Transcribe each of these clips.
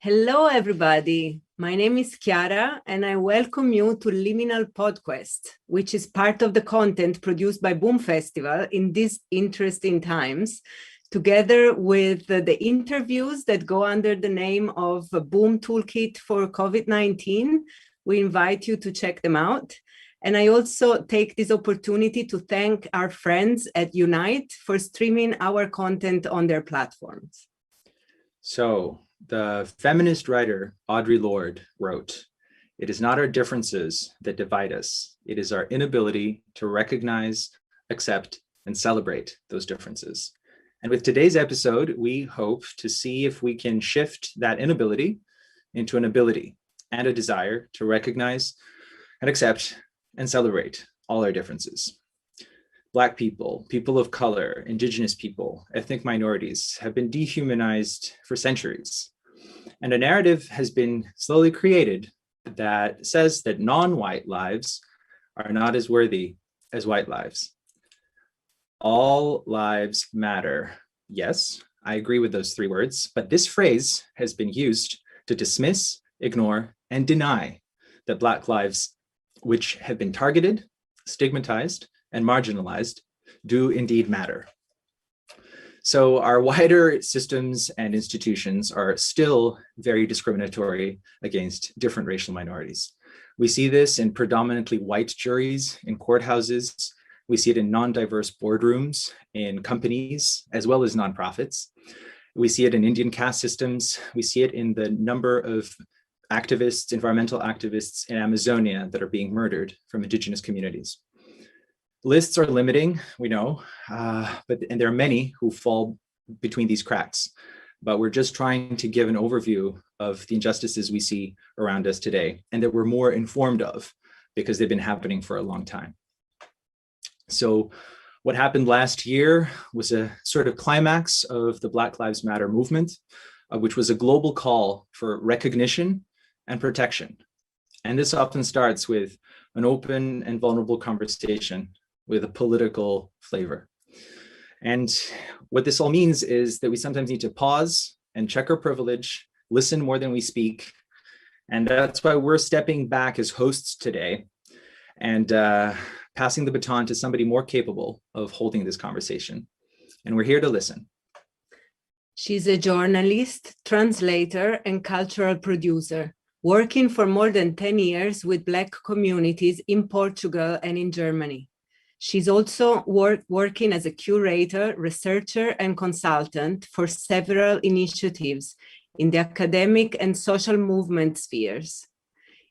Hello, everybody. My name is Chiara, and I welcome you to Liminal PodQuest, which is part of the content produced by Boom Festival in these interesting times, together with the interviews that go under the name of Boom Toolkit for COVID-19. We invite you to check them out. And I also take this opportunity to thank our friends at Unite for streaming our content on their platforms. So, the feminist writer Audre Lorde wrote, "It is not our differences that divide us. It is our inability to recognize, accept, and celebrate those differences." And with today's episode, we hope to see if we can shift that inability into an ability and a desire to recognize and accept and celebrate all our differences. Black people, people of color, indigenous people, ethnic minorities have been dehumanized for centuries. And a narrative has been slowly created that says that non-white lives are not as worthy as white lives. All lives matter. Yes, I agree with those three words, but this phrase has been used to dismiss, ignore, and deny that Black lives, which have been targeted, stigmatized, and marginalized, do indeed matter. So our wider systems and institutions are still very discriminatory against different racial minorities. We see this in predominantly white juries in courthouses. We see it in non-diverse boardrooms in companies, as well as nonprofits. We see it in Indian caste systems. We see it in the number of activists, environmental activists in Amazonia that are being murdered from indigenous communities. Lists are limiting, we know, and there are many who fall between these cracks. But we're just trying to give an overview of the injustices we see around us today and that we're more informed of because they've been happening for a long time. So what happened last year was a sort of climax of the Black Lives Matter movement, which was a global call for recognition and protection. And this often starts with an open and vulnerable conversation with a political flavor. And what this all means is that we sometimes need to pause and check our privilege, listen more than we speak. And that's why we're stepping back as hosts today and passing the baton to somebody more capable of holding this conversation. And we're here to listen. She's a journalist, translator, and cultural producer, working for more than 10 years with Black communities in Portugal and in Germany. She's also working as a curator, researcher, and consultant for several initiatives in the academic and social movement spheres.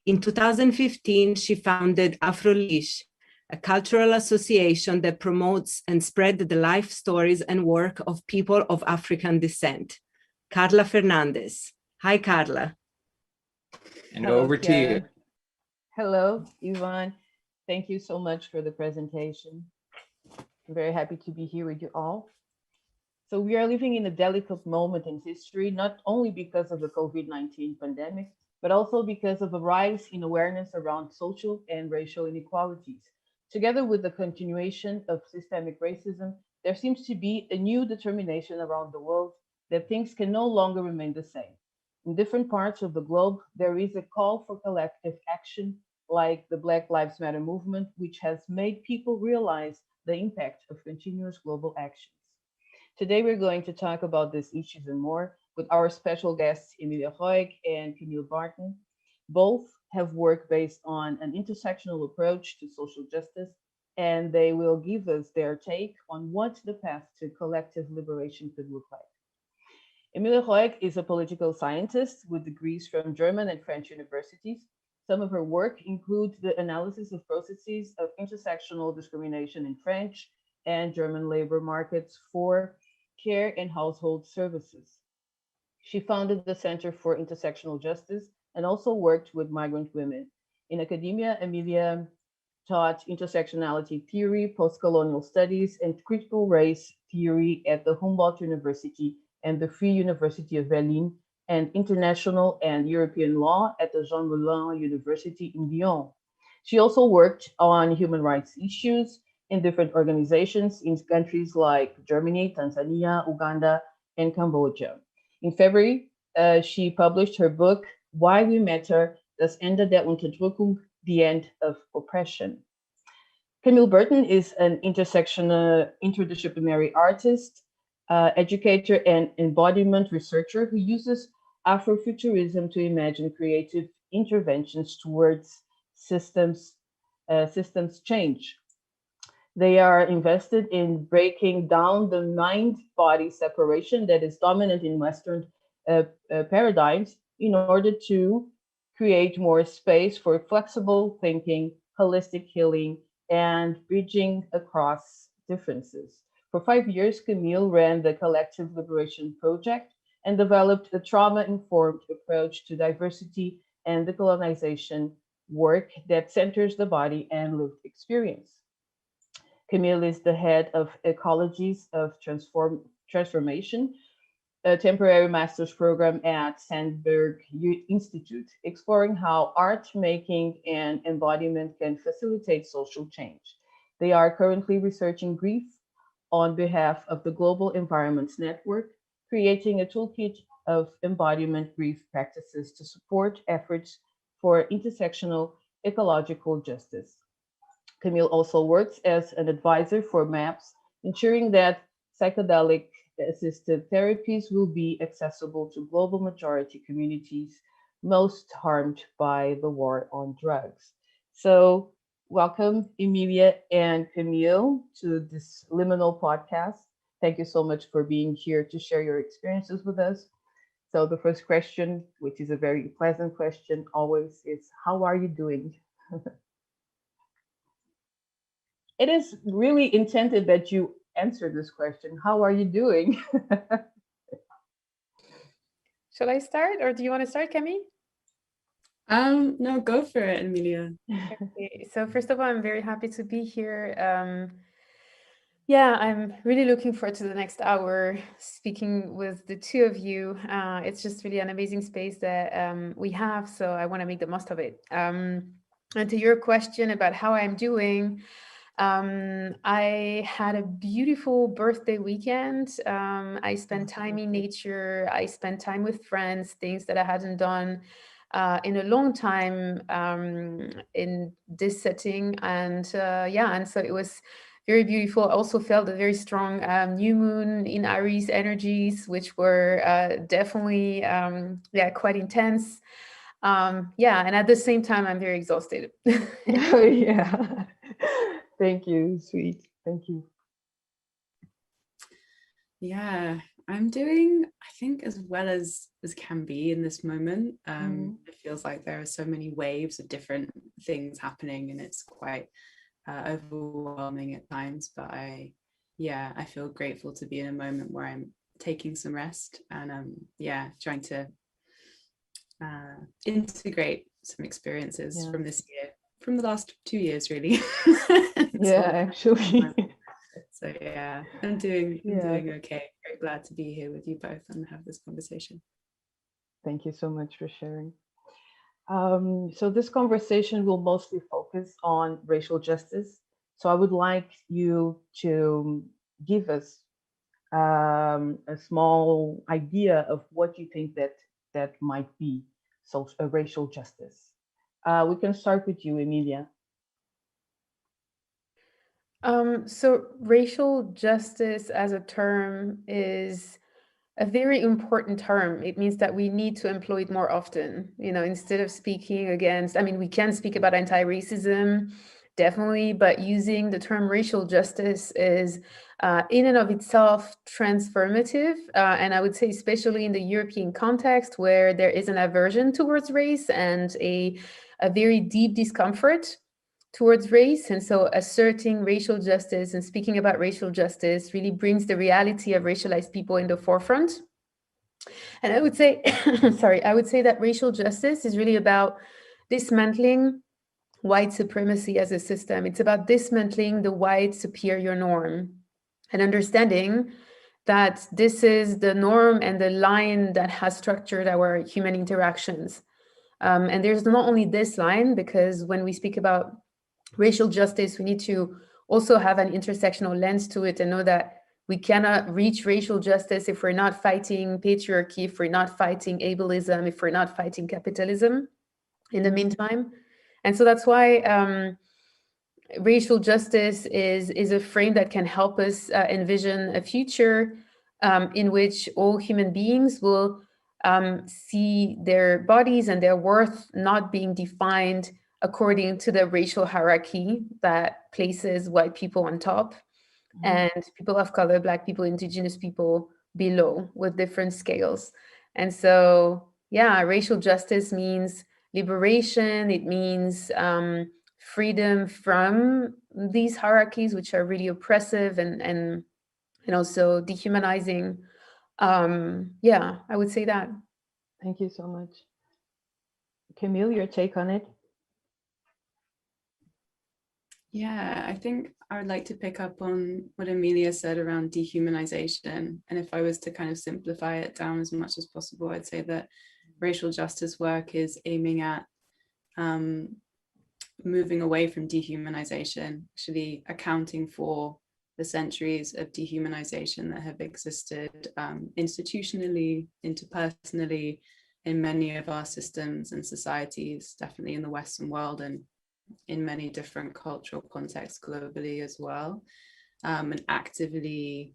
In 2015, she founded Afrolish, a cultural association that promotes and spreads the life stories and work of people of African descent. Carla Fernandez. Hi, Carla. And over to you. Hello, Yvonne. Thank you so much for the presentation. I'm very happy to be here with you all. So we are living in a delicate moment in history, not only because of the COVID-19 pandemic, but also because of a rise in awareness around social and racial inequalities. Together with the continuation of systemic racism, there seems to be a new determination around the world that things can no longer remain the same. In different parts of the globe, there is a call for collective action, like the Black Lives Matter movement, which has made people realize the impact of continuous global actions. Today, we're going to talk about these issues and more with our special guests, Emilia Roig and Camille Barton. Both have work based on an intersectional approach to social justice, and they will give us their take on what the path to collective liberation could look like. Emilia Roig is a political scientist with degrees from German and French universities. Some of her work includes the analysis of processes of intersectional discrimination in French and German labor markets for care and household services. She founded the Center for Intersectional Justice and also worked with migrant women. In academia, Emilia taught intersectionality theory, post-colonial studies, and critical race theory at the Humboldt University and the Free University of Berlin, and international and European law at the Jean Moulin University in Lyon. She also worked on human rights issues in different organizations in countries like Germany, Tanzania, Uganda, and Cambodia. In February she published her book, Why We Matter, Das Ende der Unterdrückung, The End of Oppression. Camille Burton is an interdisciplinary artist, educator, and embodiment researcher who uses Afrofuturism to imagine creative interventions towards systems change. They are invested in breaking down the mind-body separation that is dominant in Western paradigms in order to create more space for flexible thinking, holistic healing, and bridging across differences. For 5 years, Camille ran the Collective Liberation Project and developed a trauma-informed approach to diversity and decolonization work that centers the body and lived experience. Camille is the head of Ecologies of Transformation, a temporary master's program at Sandberg Institute, exploring how art making and embodiment can facilitate social change. They are currently researching grief on behalf of the Global Environments Network, creating a toolkit of embodiment grief practices to support efforts for intersectional ecological justice. Camille also works as an advisor for MAPS, ensuring that psychedelic assisted therapies will be accessible to global majority communities most harmed by the war on drugs. So welcome, Emilia and Camille, to this Liminal podcast. Thank you so much for being here to share your experiences with us. So the first question, which is a very pleasant question always, is how are you doing? It is really intended that you answer this question. How are you doing? Shall I start, or do you want to start, Camille? No, go for it, Emilia. Okay. So first of all, I'm very happy to be here. Yeah, I'm really looking forward to the next hour speaking with the two of you. It's just really an amazing space that we have, so I want to make the most of it. And to your question about how I'm doing, I had a beautiful birthday weekend. I spent time in nature. I spent time with friends, things that I hadn't done in a long time in this setting. And and so it was very beautiful. I also felt a very strong new moon in Aries energies, which were definitely quite intense. And at the same time, I'm very exhausted. Oh, yeah. Thank you, sweet. Thank you. Yeah, I'm doing, I think, as well as can be in this moment. It feels like there are so many waves of different things happening, and it's quite overwhelming at times. But I feel grateful to be in a moment where I'm taking some rest and trying to integrate some experiences from this year, from the last 2 years, really. Actually. So yeah, I'm doing okay. Very glad to be here with you both and have this conversation. Thank you so much for sharing. So this conversation will mostly focus on racial justice. So I would like you to give us a small idea of what you think that might be racial justice. We can start with you, Emilia. So racial justice as a term is a very important term. It means that we need to employ it more often. Instead of speaking against, we can speak about anti-racism, definitely, but using the term racial justice is in and of itself transformative. And I would say, especially in the European context, where there is an aversion towards race and a very deep discomfort towards race. And so asserting racial justice and speaking about racial justice really brings the reality of racialized people in the forefront. And I would say, that racial justice is really about dismantling white supremacy as a system. It's about dismantling the white superior norm and understanding that this is the norm and the line that has structured our human interactions. And there's not only this line, because when we speak about racial justice, we need to also have an intersectional lens to it and know that We cannot reach racial justice if we're not fighting patriarchy, if we're not fighting ableism, if we're not fighting capitalism in the meantime. And so that's why racial justice is a frame that can help us envision a future in which all human beings will see their bodies and their worth not being defined according to the racial hierarchy that places white people on top and people of color, Black people, Indigenous people below with different scales. And so, yeah, racial justice means liberation. It means freedom from these hierarchies, which are really oppressive and also dehumanizing. Yeah, I would say that. Thank you so much. Camille, your take on it? Yeah, I think I would like to pick up on what Emilia said around dehumanization. And if I was to kind of simplify it down as much as possible, I'd say that racial justice work is aiming at moving away from dehumanization, actually accounting for the centuries of dehumanization that have existed institutionally, interpersonally, in many of our systems and societies, definitely in the Western world and in many different cultural contexts globally as well, and actively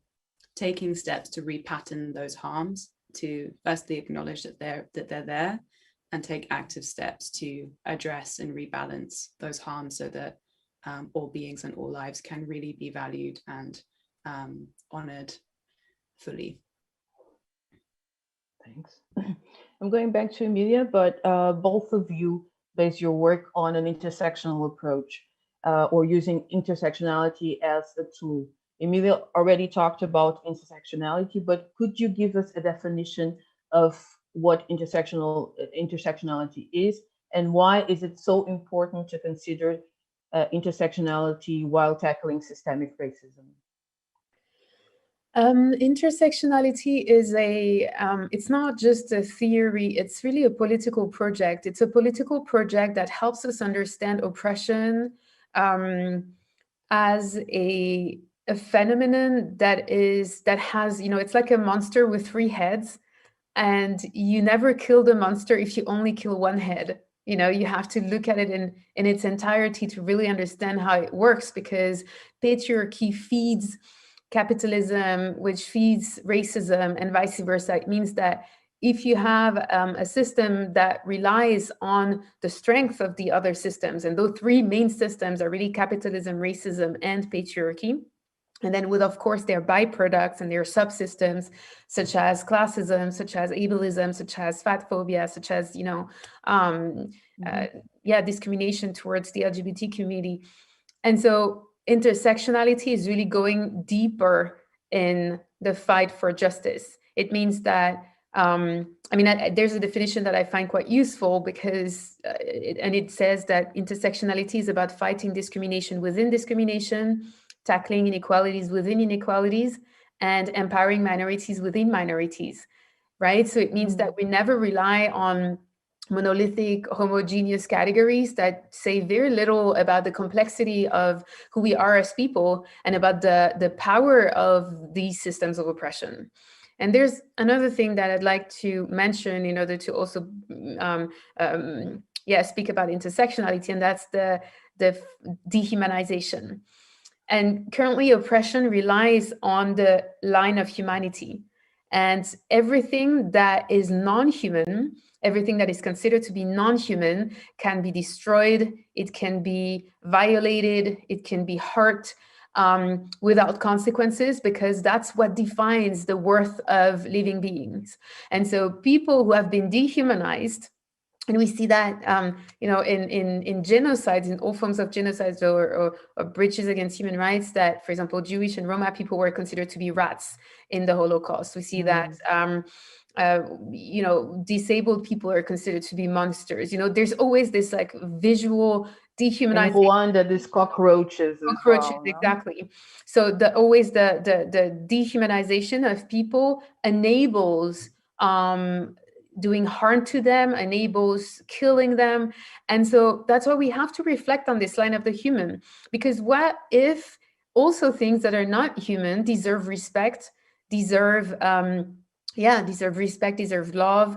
taking steps to repattern those harms, to firstly acknowledge that they're there, and take active steps to address and rebalance those harms so that all beings and all lives can really be valued and honored fully. Thanks. I'm going back to Emilia, but both of you base your work on an intersectional approach or using intersectionality as a tool. Emilia already talked about intersectionality, but could you give us a definition of what intersectionality is, and why is it so important to consider intersectionality while tackling systemic racism? Intersectionality is it's not just a theory, it's really a political project. It's a political project that helps us understand oppression as a phenomenon that has, it's like a monster with 3 heads, and you never kill the monster if you only kill one head. You have to look at it in its entirety to really understand how it works, because patriarchy feeds capitalism, which feeds racism, and vice versa. It means that if you have a system that relies on the strength of the other systems, and those 3 main systems are really capitalism, racism, and patriarchy, and then with, of course, their byproducts and their subsystems, such as classism, such as ableism, such as fat phobia, such as, discrimination towards the LGBT community. And so intersectionality is really going deeper in the fight for justice. It means that, there's a definition that I find quite useful because, it says that intersectionality is about fighting discrimination within discrimination, tackling inequalities within inequalities, and empowering minorities within minorities, right? So it means that we never rely on monolithic, homogeneous categories that say very little about the complexity of who we are as people and about the power of these systems of oppression. And there's another thing that I'd like to mention in order to also speak about intersectionality, and that's the dehumanization. And currently oppression relies on the line of humanity, and everything that is non-human, everything that is considered to be non-human can be destroyed, it can be violated, it can be hurt without consequences, because that's what defines the worth of living beings. And so people who have been dehumanized, and we see that, in genocides, in all forms of genocides or breaches against human rights, that, for example, Jewish and Roma people were considered to be rats in the Holocaust. We see that, disabled people are considered to be monsters. There's always this like visual dehumanizing. In Rwanda, these cockroaches. Cockroaches, well, no? exactly. So the dehumanization of people enables doing harm to them, enables killing them. And so that's why we have to reflect on this line of the human, because what if also things that are not human deserve respect, deserve respect, deserve love.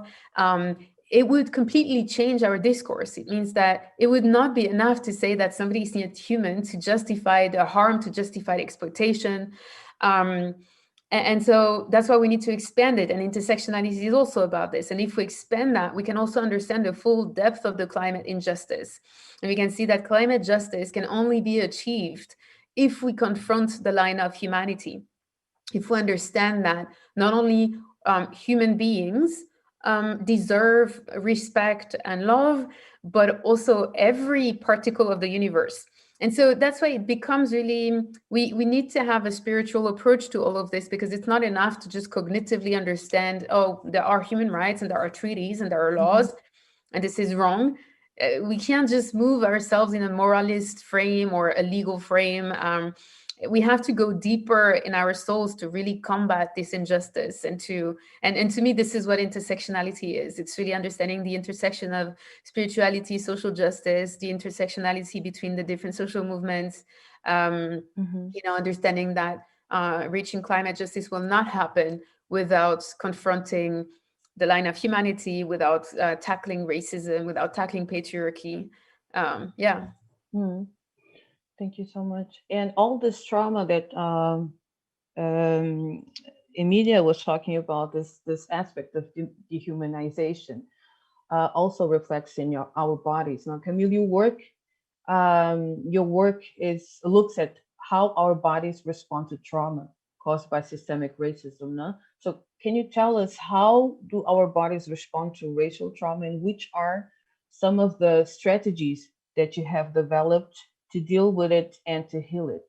It would completely change our discourse. It means that it would not be enough to say that somebody is not human to justify the harm, to justify the exploitation. And so that's why we need to expand it. And intersectionality is also about this. And if we expand that, we can also understand the full depth of the climate injustice. And we can see that climate justice can only be achieved if we confront the line of humanity. If we understand that not only human beings deserve respect and love, but also every particle of the universe. And so that's why it becomes really, we need to have a spiritual approach to all of this, because it's not enough to just cognitively understand, oh, there are human rights and there are treaties and there are laws, and this is wrong. We can't just move ourselves in a moralist frame or a legal frame. We have to go deeper in our souls to really combat this injustice. And to me, this is what intersectionality is. It's really understanding the intersection of spirituality, social justice, the intersectionality between the different social movements, understanding that reaching climate justice will not happen without confronting the line of humanity, without tackling racism, without tackling patriarchy. Thank you so much. And all this trauma that Emilia was talking about, this aspect of dehumanization, also reflects in our bodies. Now, Camille, your work looks at how our bodies respond to trauma caused by systemic racism. No? So can you tell us, how do our bodies respond to racial trauma, and which are some of the strategies that you have developed to deal with it and to heal it?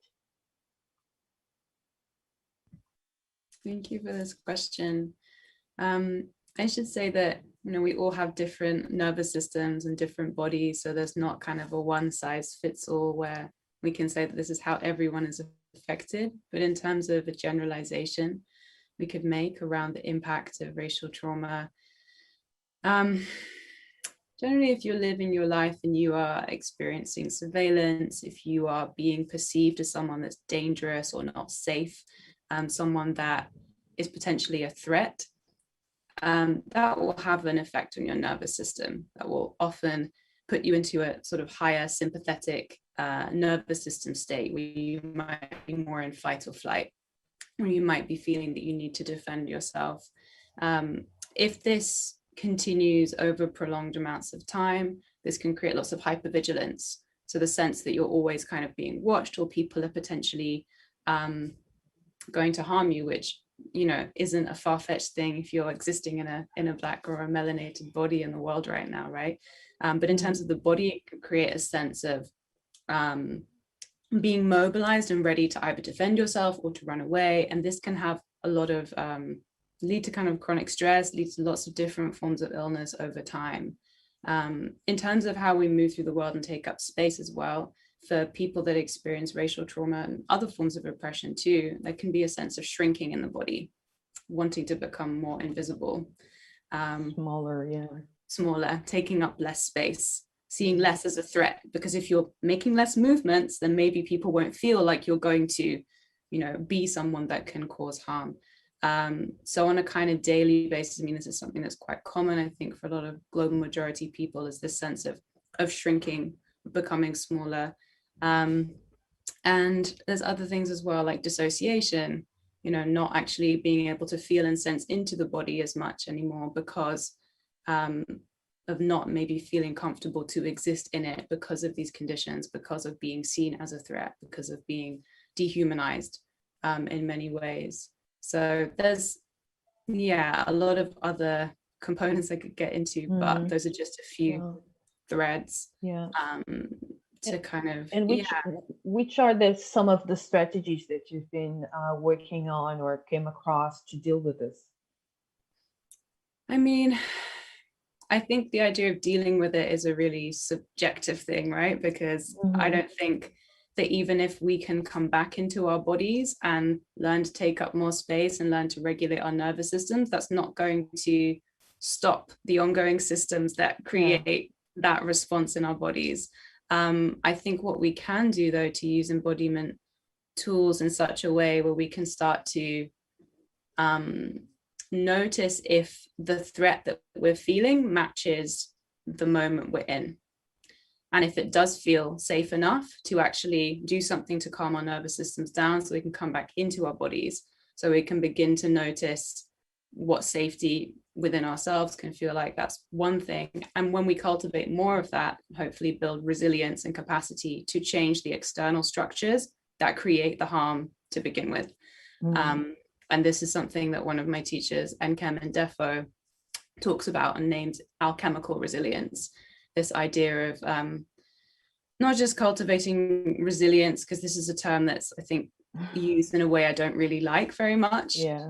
Thank you for this question. I should say that, we all have different nervous systems and different bodies, so there's not kind of a one size fits all where we can say that this is how everyone is affected. But in terms of a generalization we could make around the impact of racial trauma, generally, if you're living your life and you are experiencing surveillance, if you are being perceived as someone that's dangerous or not safe, someone that is potentially a threat, that will have an effect on your nervous system. That will often put you into a sort of higher sympathetic nervous system state, where you might be more in fight or flight, or you might be feeling that you need to defend yourself. If this continues over prolonged amounts of time, this can create lots of hypervigilance. So the sense that you're always kind of being watched, or people are potentially going to harm you, which isn't a far-fetched thing if you're existing in a Black or a melanated body in the world right now, right? But in terms of the body, it can create a sense of being mobilized and ready to either defend yourself or to run away. And this can have a lot of lead to kind of chronic stress, leads to lots of different forms of illness over time. In terms of how we move through the world and take up space as well, for people that experience racial trauma and other forms of oppression too, there can be a sense of shrinking in the body, wanting to become more invisible. Smaller, taking up less space, seeing less as a threat, because if you're making less movements, then maybe people won't feel like you're going to, be someone that can cause harm. So on a kind of daily basis, this is something that's quite common, I think, for a lot of global majority people, is this sense of shrinking, becoming smaller. And there's other things as well, like dissociation, not actually being able to feel and sense into the body as much anymore, because of not maybe feeling comfortable to exist in it because of these conditions, because of being seen as a threat, because of being dehumanized in many ways. So there's, a lot of other components I could get into, but those are just a few threads to kind of. And which are some of the strategies that you've been working on or came across to deal with this? I think the idea of dealing with it is a really subjective thing, right? Because I don't think that even if we can come back into our bodies and learn to take up more space and learn to regulate our nervous systems, that's not going to stop the ongoing systems that create that response in our bodies. I think what we can do, though, to use embodiment tools in such a way where we can start to notice if the threat that we're feeling matches the moment we're in. And if it does feel safe enough to actually do something to calm our nervous systems down so we can come back into our bodies, so we can begin to notice what safety within ourselves can feel like. That's one thing. And when we cultivate more of that, hopefully build resilience and capacity to change the external structures that create the harm to begin with. And this is something that one of my teachers, Nkem and Defo, talks about and names alchemical resilience. This idea of not just cultivating resilience, because this is a term that's, I think, used in a way I don't really like very much. Yeah.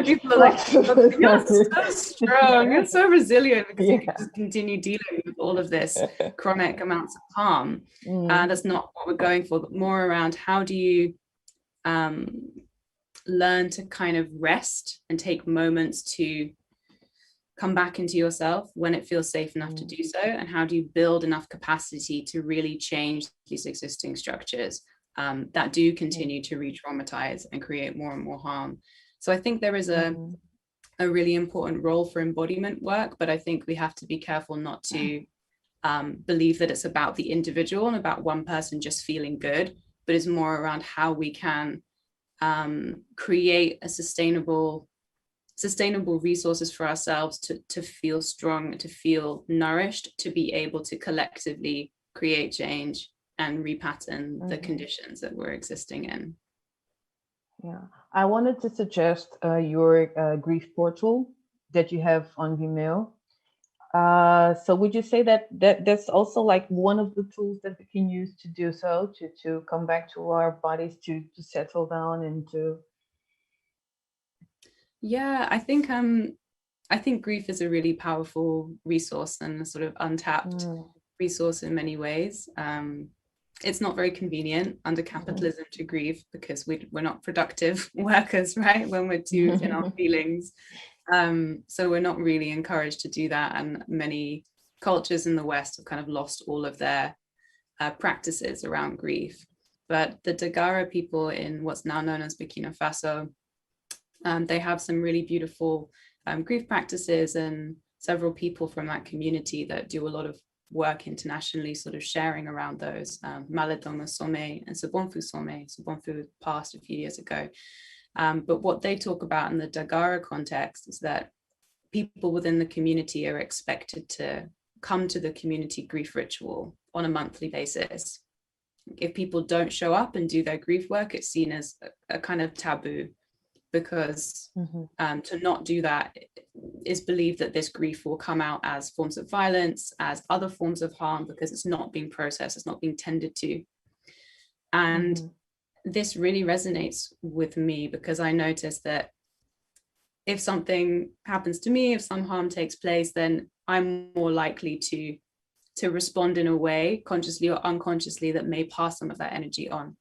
People are like, you're so strong, you're so resilient, because you can just continue dealing with all of this chronic amounts of harm. That's not what we're going for, but more around how do you learn to kind of rest and take moments to come back into yourself when it feels safe enough to do so, and how do you build enough capacity to really change these existing structures that do continue to re-traumatize and create more and more harm. So I think there is a really important role for embodiment work, but I think we have to be careful not to believe that it's about the individual and about one person just feeling good, but it's more around how we can create a sustainable resources for ourselves to feel strong, to feel nourished, to be able to collectively create change and repattern the conditions that we're existing in. Yeah, I wanted to suggest your grief portal that you have on Vimeo. So would you say that that's also like one of the tools that we can use to do so, to come back to our bodies, to settle down and to... Yeah, I think grief is a really powerful resource and a sort of untapped resource in many ways. It's not very convenient under capitalism to grieve, because we're not productive workers, right? When we're too in our feelings. So we're not really encouraged to do that. And many cultures in the West have kind of lost all of their practices around grief. But the Dagara people in what's now known as Burkina Faso, they have some really beautiful grief practices, and several people from that community that do a lot of work internationally, sort of sharing around those. Maladoma Some and Sobonfu passed a few years ago. But what they talk about in the Dagara context is that people within the community are expected to come to the community grief ritual on a monthly basis. If people don't show up and do their grief work, it's seen as a kind of taboo, because to not do that is believed that this grief will come out as forms of violence, as other forms of harm, because it's not being processed, it's not being tended to. And this really resonates with me, because I noticed that if something happens to me, if some harm takes place, then I'm more likely to respond in a way, consciously or unconsciously, that may pass some of that energy on.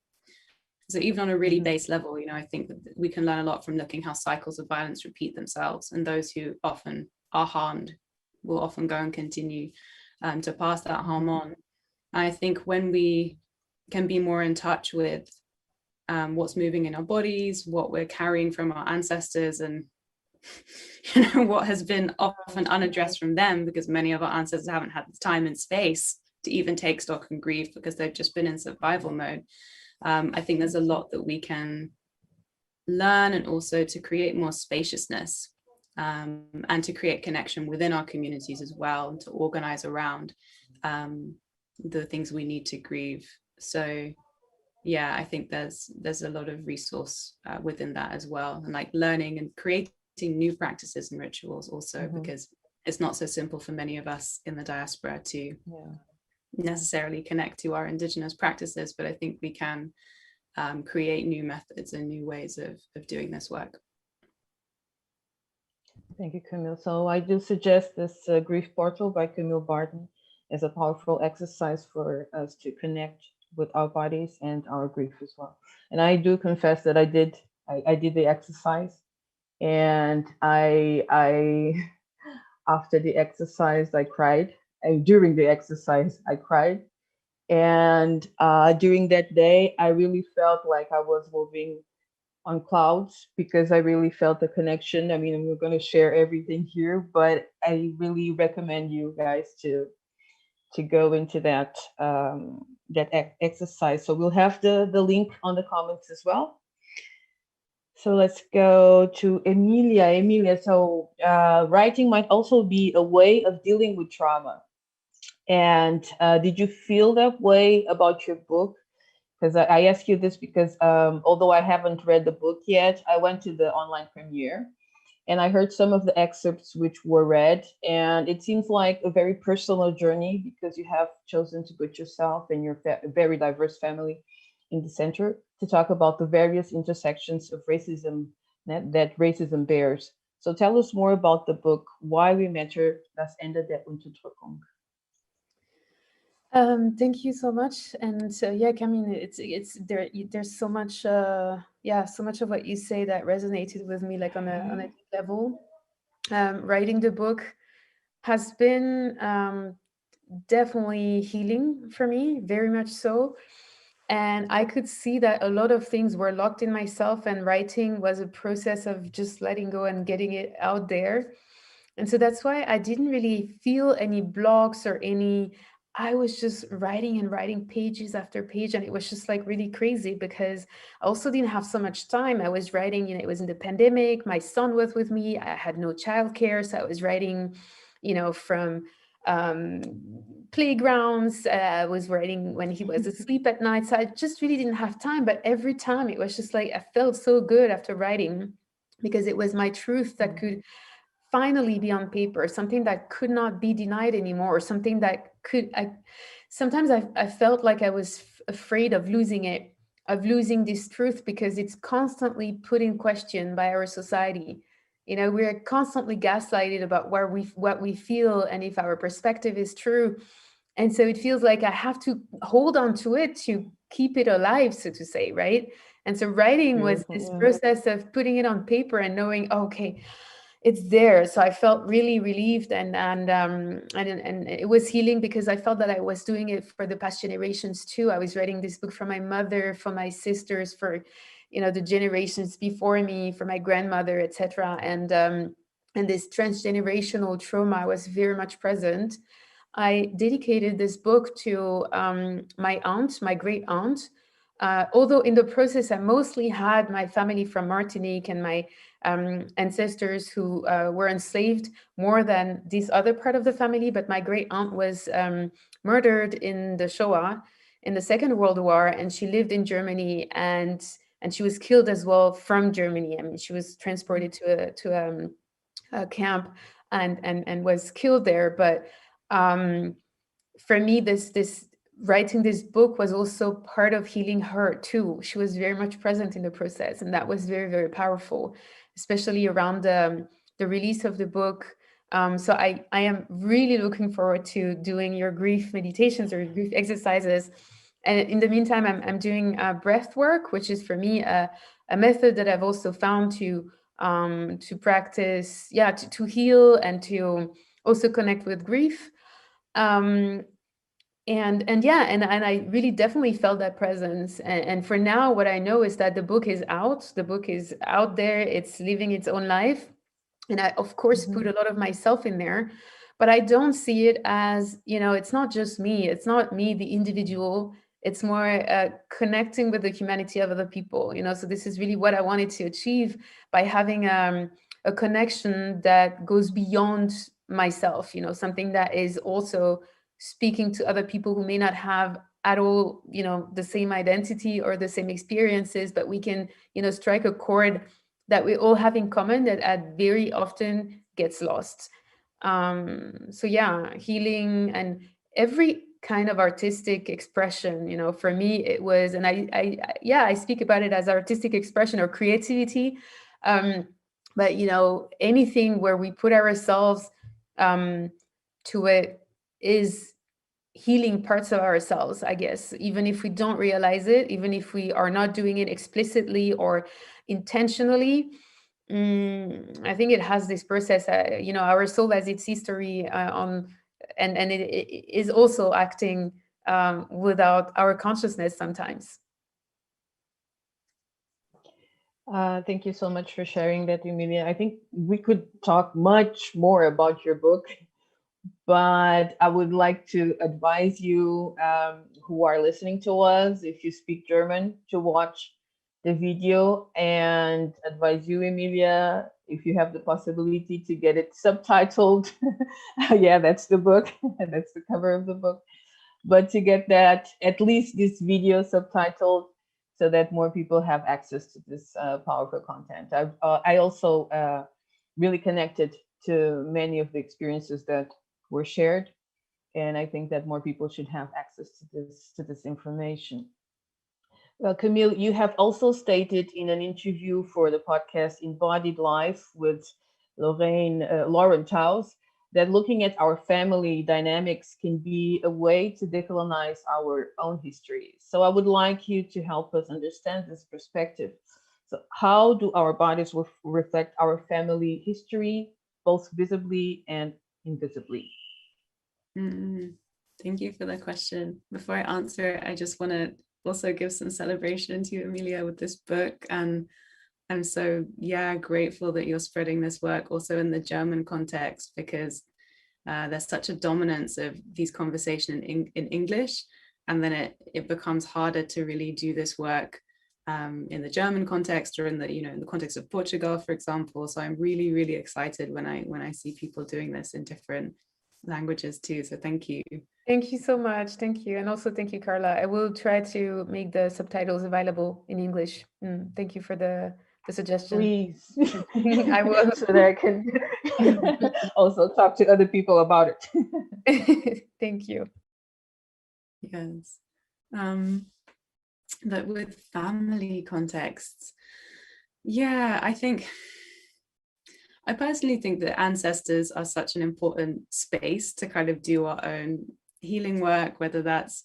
So even on a really base level, I think that we can learn a lot from looking how cycles of violence repeat themselves, and those who often are harmed will often go and continue to pass that harm on. I think when we can be more in touch with what's moving in our bodies, what we're carrying from our ancestors, and what has been often unaddressed from them, because many of our ancestors haven't had the time and space to even take stock and grieve, because they've just been in survival mode. I think there's a lot that we can learn, and also to create more spaciousness and to create connection within our communities as well, and to organize around the things we need to grieve. So yeah, I think there's a lot of resource within that as well, and like learning and creating new practices and rituals also, because it's not so simple for many of us in the diaspora to necessarily connect to our indigenous practices, but I think we can create new methods and new ways of doing this work. Thank you, Camille. So I do suggest this grief portal by Camille Barton as a powerful exercise for us to connect with our bodies and our grief as well. And I do confess that I did the exercise, and I after the exercise I cried, and during the exercise I cried, And during that day, I really felt like I was moving on clouds because I really felt the connection. I mean, we're going to share everything here, but I really recommend you guys to go into that exercise. So we'll have the link on the comments as well. So let's go to Emilia. Emilia, so writing might also be a way of dealing with trauma. And did you feel that way about your book? Because I ask you this because although I haven't read the book yet, I went to the online premiere and I heard some of the excerpts which were read, and it seems like a very personal journey because you have chosen to put yourself and your very diverse family in the center to talk about the various intersections of racism that racism bears. So tell us more about the book, Why We Matter, Das Ende der Unterdrückung. Thank you so much. And yeah, Camille, it's there's so much so much of what you say that resonated with me, like on a deep level. Writing the book has been definitely healing for me, very much so. And I could see that a lot of things were locked in myself, and writing was a process of just letting go and getting it out there. And so that's why I didn't really feel any blocks or any, I was just writing and writing pages after page. And it was just like really crazy because I also didn't have so much time. I was writing, you know, it was in the pandemic. My son was with me. I had no childcare. So I was writing, you know, from playgrounds. I was writing when he was asleep at night. So I just really didn't have time. But every time it was just like, I felt so good after writing because it was my truth that could finally be on paper, something that could not be denied anymore, or something that could, sometimes I felt like I was afraid of losing it, of losing this truth, because it's constantly put in question by our society. You know, we're constantly gaslighted about what we feel and if our perspective is true. And so it feels like I have to hold on to it to keep it alive, so to say, right? And so writing was this process of putting it on paper and knowing, oh, okay, it's there. So I felt really relieved, and it was healing because I felt that I was doing it for the past generations too. I was writing this book for my mother, for my sisters, for, you know, the generations before me, for my grandmother, etc. And this transgenerational trauma was very much present. I dedicated this book to my aunt, my great aunt. Although in the process, I mostly had my family from Martinique and my ancestors who were enslaved more than this other part of the family. But my great aunt was murdered in the Shoah, in the Second World War, and she lived in Germany, and she was killed as well from Germany. I mean, she was transported to a camp and was killed there. But for me, this writing this book was also part of healing her too. She was very much present in the process, and that was very, very powerful, especially around the release of the book. So I am really looking forward to doing your grief meditations or grief exercises. And in the meantime, I'm doing breath work, which is for me a method that I've also found to practice, to heal and to also connect with grief. And I really definitely felt that presence. And for now, what I know is that the book is out. The book is out there. It's living its own life. And I, of course, put a lot of myself in there. But I don't see it as, you know, it's not just me. It's not me, the individual. It's more connecting with the humanity of other people, you know. So this is really what I wanted to achieve by having a connection that goes beyond myself, you know, something that is also speaking to other people who may not have at all, you know, the same identity or the same experiences, but we can, you know, strike a chord that we all have in common that very often gets lost. So yeah, healing and every kind of artistic expression, you know, for me it was, and I speak about it as artistic expression or creativity. But you know, anything where we put ourselves to it is healing parts of ourselves, I guess, even if we don't realize it, even if we are not doing it explicitly or intentionally. I think it has this process, you know, our soul has its history and it is also acting without our consciousness sometimes. Thank you so much for sharing that, Emilia. I think we could talk much more about your book, but I would like to advise you who are listening to us, if you speak German, to watch the video, and advise you, Emilia, if you have the possibility to get it subtitled. Yeah, that's the book. That's the cover of the book. But to get that, at least this video subtitled, so that more people have access to this powerful content. I also really connected to many of the experiences that were shared, and I think that more people should have access to this information. Well, Camille, you have also stated in an interview for the podcast Embodied Life with Lauren Taus, that looking at our family dynamics can be a way to decolonize our own history. So I would like you to help us understand this perspective. So how do our bodies reflect our family history, both visibly and invisibly? Thank you for the question. Before I answer it, I just want to also give some celebration to you, Emilia, with this book. And I'm so, grateful that you're spreading this work also in the German context, because there's such a dominance of these conversations in English, and then it becomes harder to really do this work in the German context, or in the in the context of Portugal, for example. So I'm really, really excited when I see people doing this in different languages too. So thank you. Thank you so much. Thank you. And also thank you, Carla. I will try to make the subtitles available in English. Thank you for the suggestion. Please. I will. So that I can also talk to other people about it. Thank you. Yes. But with family contexts, I personally think that ancestors are such an important space to kind of do our own healing work, whether that's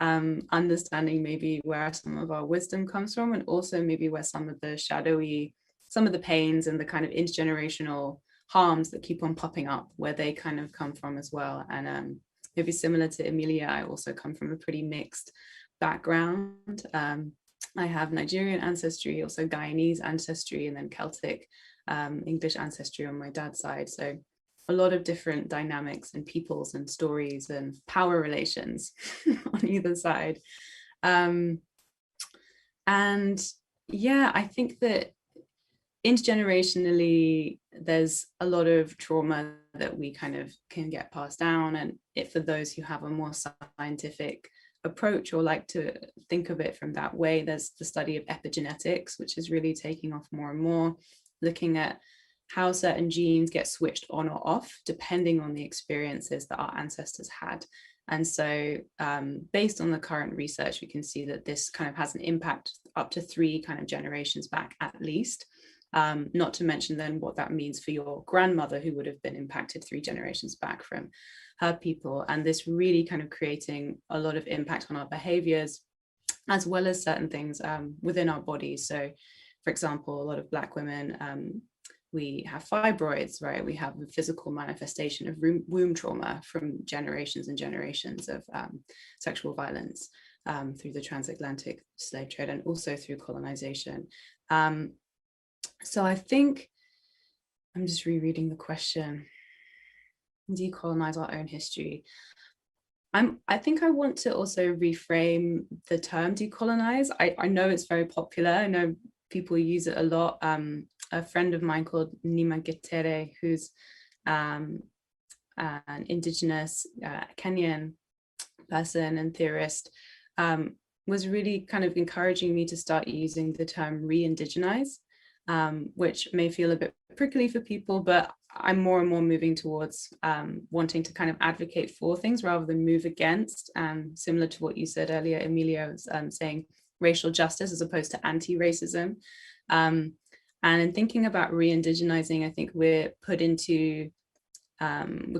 understanding maybe where some of our wisdom comes from, and also maybe where some of the pains and the kind of intergenerational harms that keep on popping up, where they kind of come from as well. And maybe similar to Emilia, I also come from a pretty mixed background. I have Nigerian ancestry, also Guyanese ancestry, and then Celtic English ancestry on my dad's side. So a lot of different dynamics and peoples and stories and power relations on either side. And I think that intergenerationally, there's a lot of trauma that we kind of can get passed down. And for those who have a more scientific approach or like to think of it from that way, there's the study of epigenetics, which is really taking off more and more, looking at how certain genes get switched on or off depending on the experiences that our ancestors had. And so based on the current research, we can see that this kind of has an impact up to 3 kind of generations back at least, not to mention then what that means for your grandmother, who would have been impacted 3 generations back from her people. And this really kind of creating a lot of impact on our behaviors, as well as certain things within our bodies. So for example, a lot of Black women, we have fibroids, right? We have a physical manifestation of womb trauma from generations and generations of sexual violence through the transatlantic slave trade and also through colonization. So I think, I'm just rereading the question, decolonize our own history. I think I want to also reframe the term decolonize. I know it's very popular. I know people use it a lot. A friend of mine called Nima Getere, who's an indigenous Kenyan person and theorist, was really kind of encouraging me to start using the term re-indigenize, which may feel a bit prickly for people, but I'm more and more moving towards wanting to kind of advocate for things rather than move against, similar to what you said earlier, Emilia, was saying racial justice as opposed to anti-racism. And in thinking about re-indigenizing, I think we're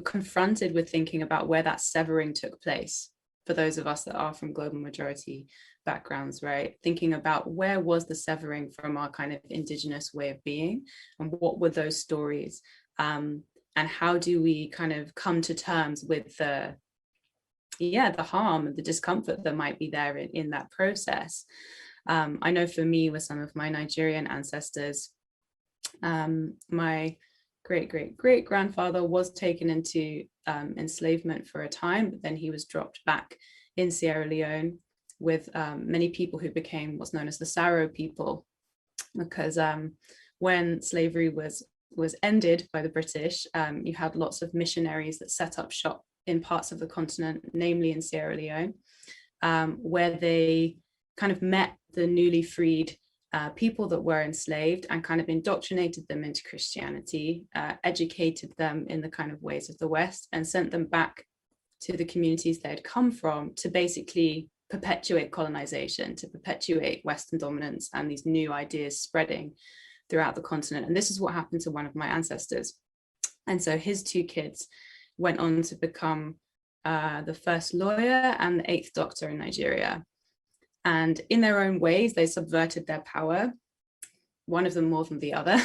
confronted with thinking about where that severing took place for those of us that are from global majority backgrounds, right? Thinking about where was the severing from our kind of indigenous way of being, and what were those stories? And how do we kind of come to terms with the the harm and the discomfort that might be there in that process. I know for me, with some of my Nigerian ancestors, my great-great-great-grandfather was taken into enslavement for a time, but then he was dropped back in Sierra Leone with many people who became what's known as the Saro people, because when slavery was ended by the British, you had lots of missionaries that set up shop in parts of the continent, namely in Sierra Leone, where they kind of met the newly freed people that were enslaved and kind of indoctrinated them into Christianity, educated them in the kind of ways of the West, and sent them back to the communities they had come from to basically perpetuate colonization, to perpetuate Western dominance and these new ideas spreading throughout the continent. And this is what happened to one of my ancestors. And so his two kids went on to become the first lawyer and the 8th doctor in Nigeria. And in their own ways, they subverted their power, one of them more than the other.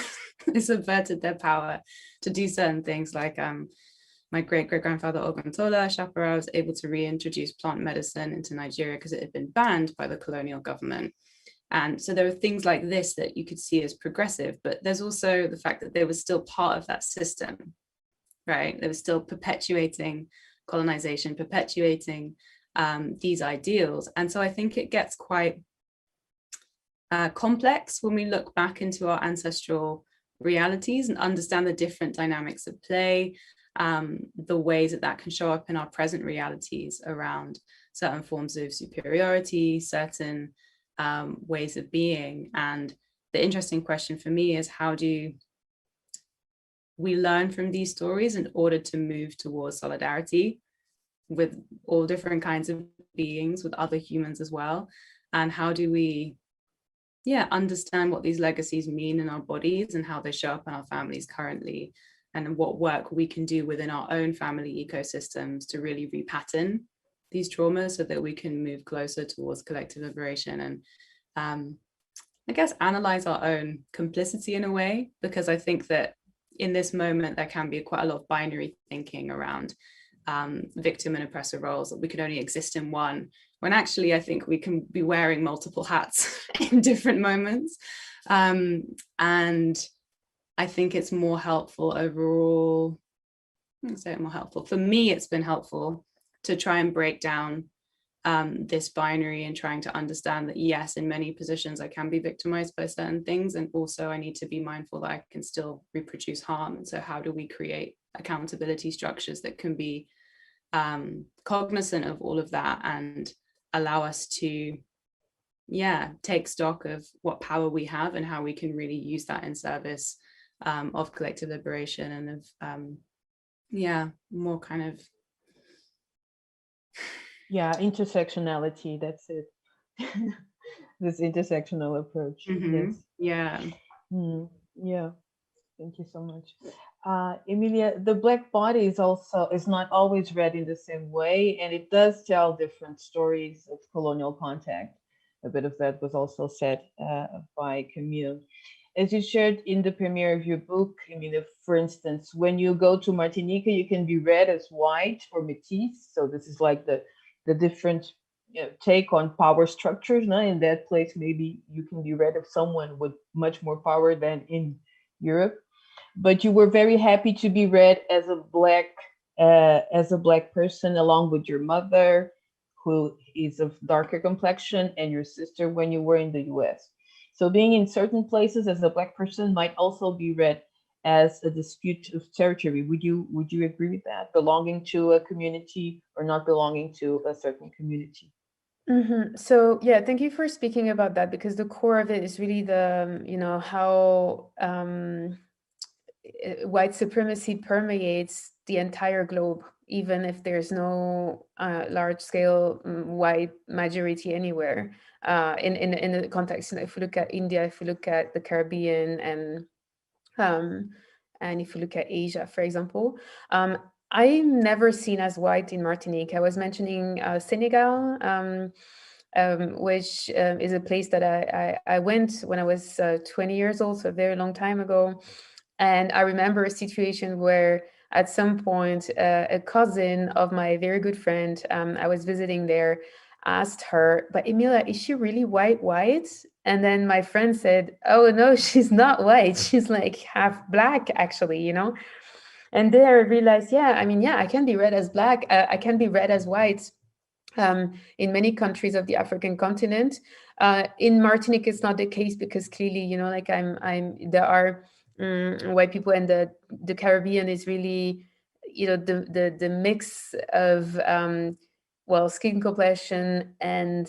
They subverted their power to do certain things, like my great-great-grandfather Oguntola Shapara was able to reintroduce plant medicine into Nigeria because it had been banned by the colonial government. And so there are things like this that you could see as progressive, but there's also the fact that they were still part of that system, right? They were still perpetuating colonization, perpetuating these ideals. And so I think it gets quite complex when we look back into our ancestral realities and understand the different dynamics at play, the ways that can show up in our present realities around certain forms of superiority, certain ways of being. And the interesting question for me is, how do we learn from these stories in order to move towards solidarity with all different kinds of beings, with other humans as well? And how do we understand what these legacies mean in our bodies and how they show up in our families currently, and what work we can do within our own family ecosystems to really repattern these traumas so that we can move closer towards collective liberation and I guess analyze our own complicity in a way, because I think that in this moment there can be quite a lot of binary thinking around victim and oppressor roles, that we could only exist in one, when actually I think we can be wearing multiple hats in different moments. And I think it's more helpful overall. For me, it's been helpful to try and break down this binary and trying to understand that, yes, in many positions I can be victimized by certain things, and also I need to be mindful that I can still reproduce harm. And so how do we create accountability structures that can be cognizant of all of that and allow us to take stock of what power we have and how we can really use that in service of collective liberation and of more kind of intersectionality. That's it. This intersectional approach. Mm-hmm. Yes. Yeah. Thank you so much. Emilia, the Black Body is not always read in the same way, and it does tell different stories of colonial contact. A bit of that was also said by Camille. As you shared in the premiere of your book, Emilia, for instance, when you go to Martinica, you can be read as white or métis. So this is like the different take on power structures. Now, in that place, maybe you can be read as someone with much more power than in Europe. But you were very happy to be read as a black person, along with your mother, who is of darker complexion, and your sister when you were in the US. So being in certain places as a Black person might also be read as a dispute of territory. Would you agree with that? Belonging to a community or not belonging to a certain community? Mm-hmm. So yeah, thank you for speaking about that, because the core of it is really the, how white supremacy permeates the entire globe, even if there's no large-scale white majority anywhere. In the context, if we look at India, if we look at the Caribbean, and if you look at Asia, for example, I'm never seen as white in Martinique. I was mentioning Senegal, which is a place that I went when I was 20 years old, so a very long time ago. And I remember a situation where at some point, a cousin of my very good friend, I was visiting there, asked her, but Emilia, is she really white? And then my friend said, oh no, she's not white. She's like half black, actually, you know? And there I realized, yeah, I mean, yeah, I can be read as black. I can be read as white in many countries of the African continent. In Martinique, it's not the case because clearly, you know, like there are white people, and the Caribbean is really, you know, the mix of well, skin complexion and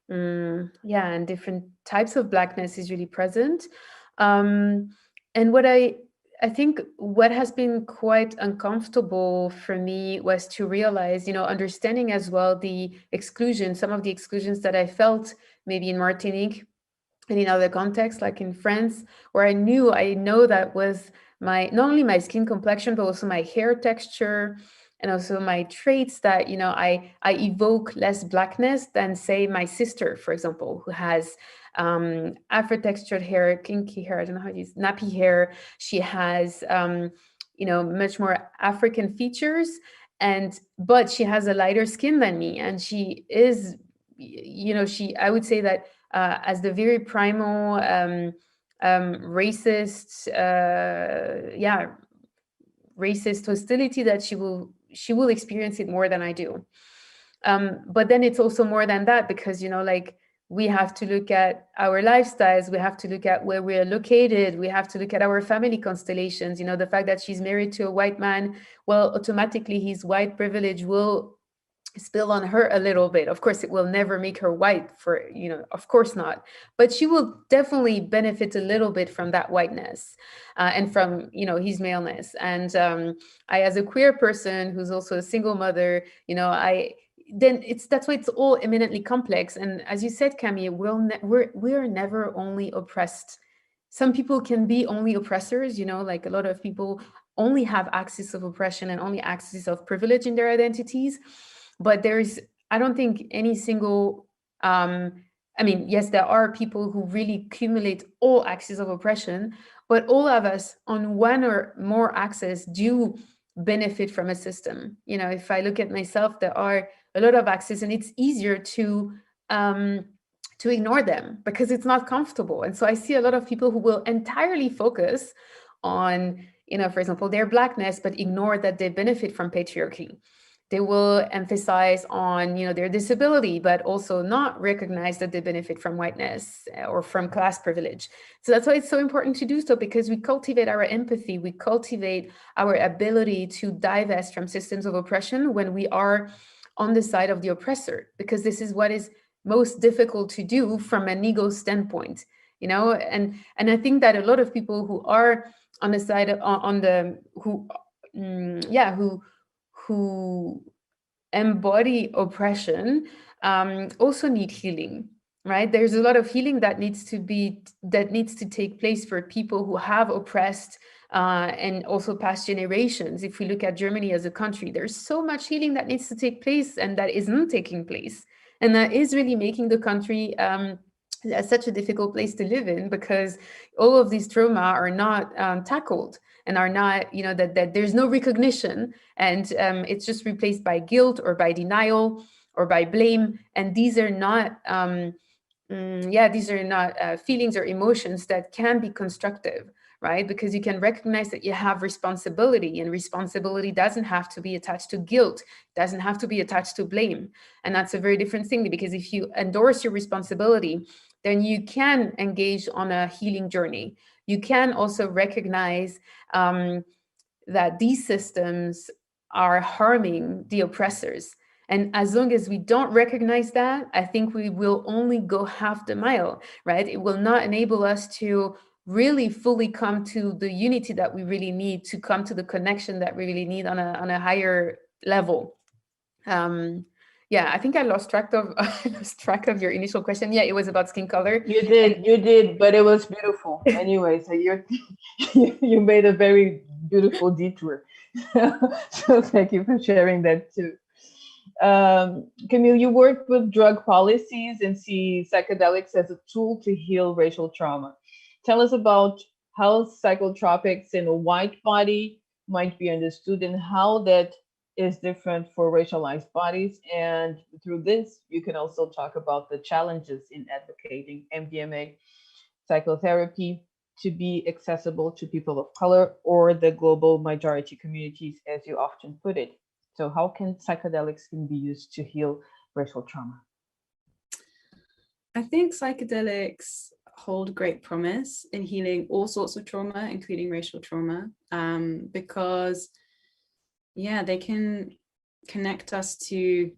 yeah, and different types of blackness is really present. And what I think what has been quite uncomfortable for me was to realize, you know, understanding as well the exclusion, some of the exclusions that I felt maybe in Martinique and in other contexts, like in France, where I know that was not only my skin complexion, but also my hair texture, and also my traits that, you know, I evoke less blackness than, say, my sister, for example, who has Afro-textured hair, kinky hair, I don't know how to use, nappy hair. She has, you know, much more African features, but she has a lighter skin than me. And she is, you know, I would say that as the very primal racist, racist hostility that she will experience it more than I do. But then it's also more than that, because, you know, like, we have to look at our lifestyles, we have to look at where we are located, we have to look at our family constellations. You know, the fact that she's married to a white man, well, automatically his white privilege will spill on her a little bit. Of course, it will never make her white, for, you know, of course not, but she will definitely benefit a little bit from that whiteness and from, you know, his maleness. And I, as a queer person who's also a single mother, you know, that's why it's all eminently complex. And as you said, Camille, we are never only oppressed. Some people can be only oppressors, you know, like a lot of people only have axis of oppression and only axis of privilege in their identities. But I don't think any single, I mean, yes, there are people who really accumulate all axes of oppression, but all of us on one or more axes do benefit from a system. You know, if I look at myself, there are a lot of axes, and it's easier to ignore them because it's not comfortable. And so I see a lot of people who will entirely focus on, you know, for example, their blackness, but ignore that they benefit from patriarchy. They will emphasize on, you know, their disability, but also not recognize that they benefit from whiteness or from class privilege. So that's why it's so important to do so, because we cultivate our empathy, we cultivate our ability to divest from systems of oppression when we are on the side of the oppressor, because this is what is most difficult to do from an ego standpoint, you know. And I think that a lot of people who are on the side who embody oppression also need healing, right? There's a lot of healing that needs to take place for people who have oppressed and also past generations. If we look at Germany as a country, there's so much healing that needs to take place and that isn't taking place. And that is really making the country such a difficult place to live in, because all of these trauma are not tackled and are not, you know, that there's no recognition, and it's just replaced by guilt or by denial or by blame. And these are not, feelings or emotions that can be constructive, right? Because you can recognize that you have responsibility, and responsibility doesn't have to be attached to guilt, doesn't have to be attached to blame. And that's a very different thing, because if you endorse your responsibility, then you can engage on a healing journey. You can also recognize that these systems are harming the oppressors. And as long as we don't recognize that, I think we will only go half the mile, right? It will not enable us to really fully come to the unity that we really need, to come to the connection that we really need on a higher level. Yeah, I think I lost track of your initial question. Yeah, it was about skin color. You did, but it was beautiful. Anyway, so you made a very beautiful detour. So thank you for sharing that too. Camille, you work with drug policies and see psychedelics as a tool to heal racial trauma. Tell us about how psychotropics in a white body might be understood and how that is different for racialized bodies. And through this, you can also talk about the challenges in advocating MDMA psychotherapy to be accessible to people of color or the global majority communities, as you often put it. So how can psychedelics can be used to heal racial trauma? I think psychedelics hold great promise in healing all sorts of trauma, including racial trauma, because, yeah, they can connect us to,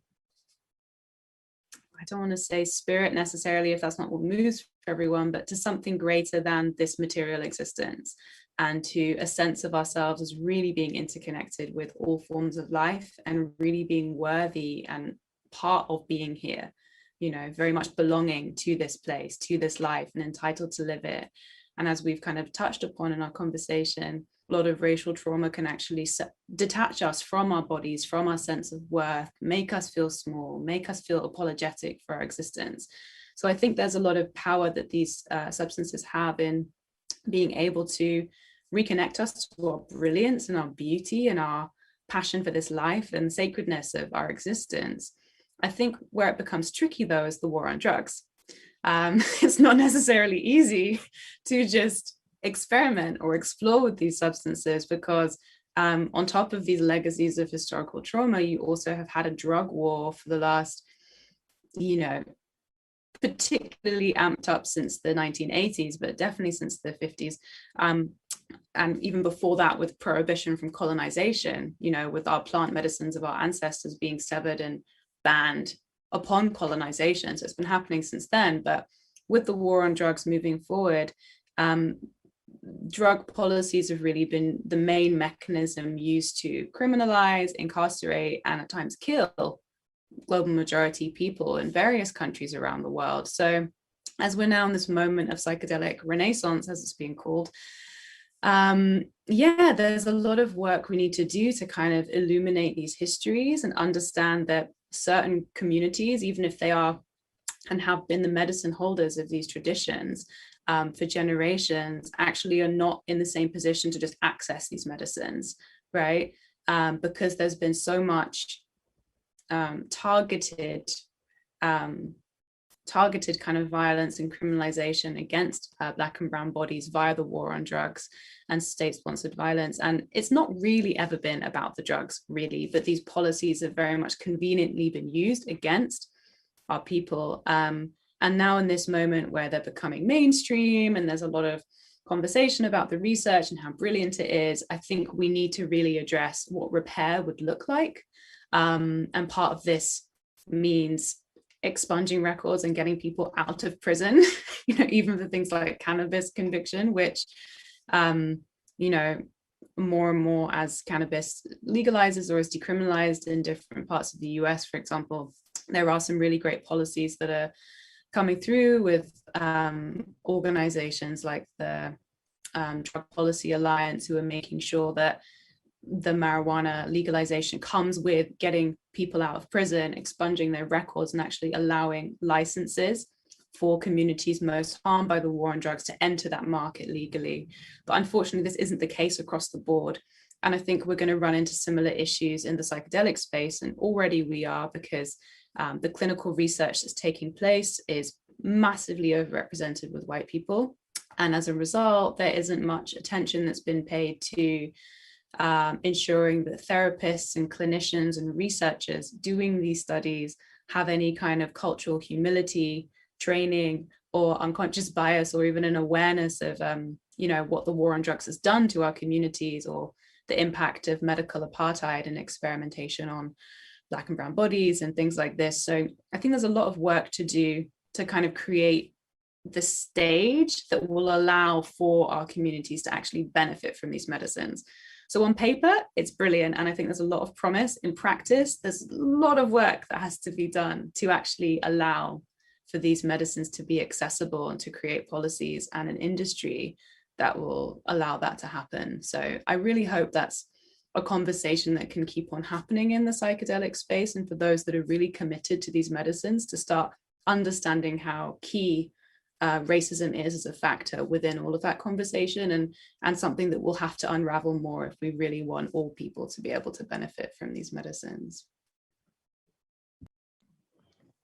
I don't want to say spirit necessarily, if that's not what moves for everyone, but to something greater than this material existence, and to a sense of ourselves as really being interconnected with all forms of life and really being worthy and part of being here, you know, very much belonging to this place, to this life, and entitled to live it. And as we've kind of touched upon in our conversation, a lot of racial trauma can actually detach us from our bodies, from our sense of worth, make us feel small, make us feel apologetic for our existence. So I think there's a lot of power that these substances have in being able to reconnect us to our brilliance and our beauty and our passion for this life and sacredness of our existence. I think where it becomes tricky, though, is the war on drugs. It's not necessarily easy to just experiment or explore with these substances, because on top of these legacies of historical trauma, you also have had a drug war for the last, you know, particularly amped up since the 1980s, but definitely since the 50s. And even before that, with prohibition from colonization, you know, with our plant medicines of our ancestors being severed and banned upon colonization. So it's been happening since then. But with the war on drugs moving forward, drug policies have really been the main mechanism used to criminalize, incarcerate, and at times kill global majority people in various countries around the world. So as we're now in this moment of psychedelic renaissance, as it's being called, yeah, there's a lot of work we need to do to kind of illuminate these histories and understand that certain communities, even if they are and have been the medicine holders of these traditions for generations, actually are not in the same position to just access these medicines, right? Because there's been so much targeted kind of violence and criminalization against Black and brown bodies via the war on drugs and state-sponsored violence. And it's not really ever been about the drugs, really, but these policies have very much conveniently been used against our people. And now in this moment where they're becoming mainstream and there's a lot of conversation about the research and how brilliant it is, I think we need to really address what repair would look like. And part of this means expunging records and getting people out of prison, you know, even for things like cannabis conviction, which, you know, more and more as cannabis legalizes or is decriminalized in different parts of the US, for example, there are some really great policies that are coming through with organizations like the Drug Policy Alliance, who are making sure that the marijuana legalization comes with getting people out of prison, expunging their records, and actually allowing licenses for communities most harmed by the war on drugs to enter that market legally. But unfortunately, this isn't the case across the board. And I think we're going to run into similar issues in the psychedelic space. And already we are, because the clinical research that's taking place is massively overrepresented with white people. And as a result, there isn't much attention that's been paid to ensuring that therapists and clinicians and researchers doing these studies have any kind of cultural humility, training, or unconscious bias, or even an awareness of, you know, what the war on drugs has done to our communities, or the impact of medical apartheid and experimentation on Black and brown bodies and things like this. So I think there's a lot of work to do to kind of create the stage that will allow for our communities to actually benefit from these medicines. So on paper, it's brilliant. And I think there's a lot of promise. In practice, there's a lot of work that has to be done to actually allow for these medicines to be accessible and to create policies and an industry that will allow that to happen. So I really hope that's a conversation that can keep on happening in the psychedelic space, and for those that are really committed to these medicines to start understanding how key racism is as a factor within all of that conversation, and something that we'll have to unravel more if we really want all people to be able to benefit from these medicines.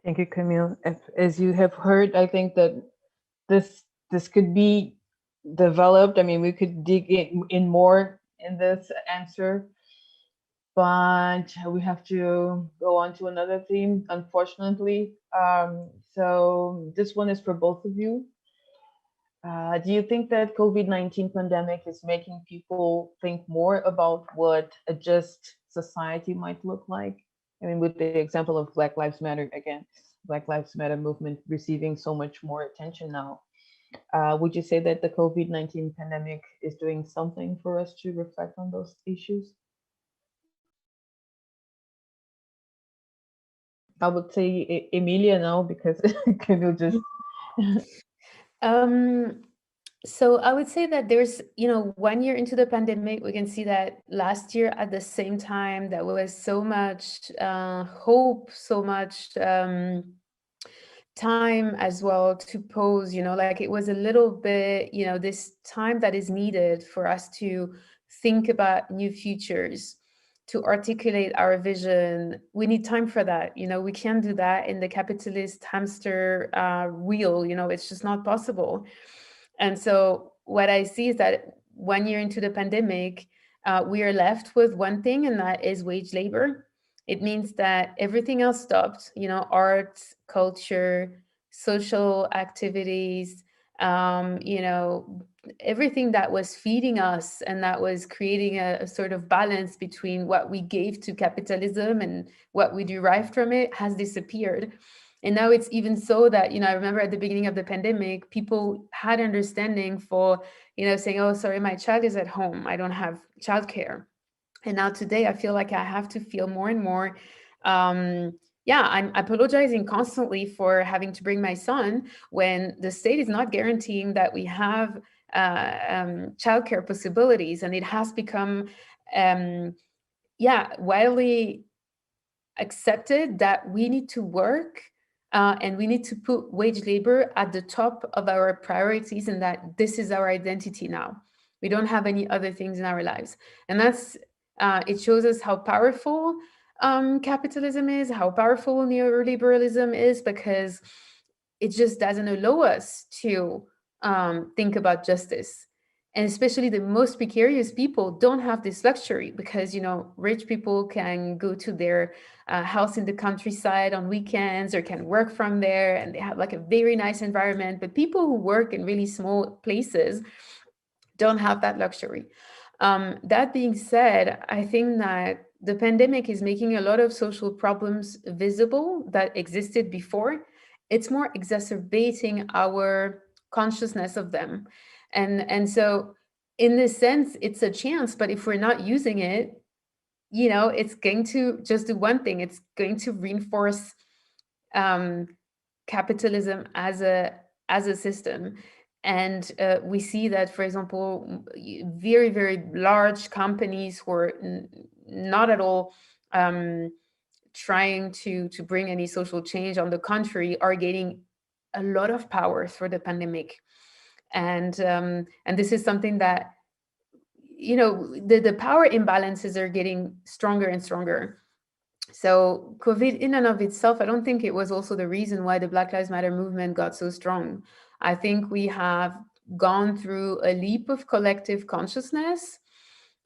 Thank you, Camille. As you have heard, I think that this could be developed. I mean, we could dig in more in this answer, but we have to go on to another theme, unfortunately. So this one is for both of you. Do you think that COVID-19 pandemic is making people think more about what a just society might look like? I mean, with the example of Black Lives Matter, again, Black Lives Matter movement receiving so much more attention now. Would you say that the COVID-19 pandemic is doing something for us to reflect on those issues? I would say Emilia now, because Camille just... So I would say that there's, 1 year into the pandemic, we can see that last year at the same time, there was so much hope, so much time as well to pause, like it was a little bit, this time that is needed for us to think about new futures, to articulate our vision. We need time for that. We can't do that in the capitalist hamster wheel, it's just not possible. And so what I see is that 1 year into the pandemic, we are left with one thing, and that is wage labor. It means that everything else stopped, art, culture, social activities, everything that was feeding us and that was creating a sort of balance between what we gave to capitalism and what we derived from it has disappeared. And now it's even so that, I remember at the beginning of the pandemic, people had understanding for, saying, oh, sorry, my child is at home, I don't have childcare. And now today, I feel like I have to feel more and more, I'm apologizing constantly for having to bring my son when the state is not guaranteeing that we have childcare possibilities. And it has become, widely accepted that we need to work and we need to put wage labor at the top of our priorities, and that this is our identity now. We don't have any other things in our lives. And that's, it shows us how powerful capitalism is, how powerful neoliberalism is, because it just doesn't allow us to think about justice. And especially the most precarious people don't have this luxury because, rich people can go to their house in the countryside on weekends or can work from there, and they have like a very nice environment. But people who work in really small places don't have that luxury. That being said, I think that the pandemic is making a lot of social problems visible that existed before. It's more exacerbating our consciousness of them. And so in this sense, it's a chance, but if we're not using it, it's going to just do one thing. It's going to reinforce capitalism as a system. And we see that, for example, very, very large companies who are not at all trying to bring any social change, on the contrary, are gaining a lot of power through the pandemic. And this is something that, the power imbalances are getting stronger and stronger. So COVID in and of itself, I don't think it was also the reason why the Black Lives Matter movement got so strong. I think we have gone through a leap of collective consciousness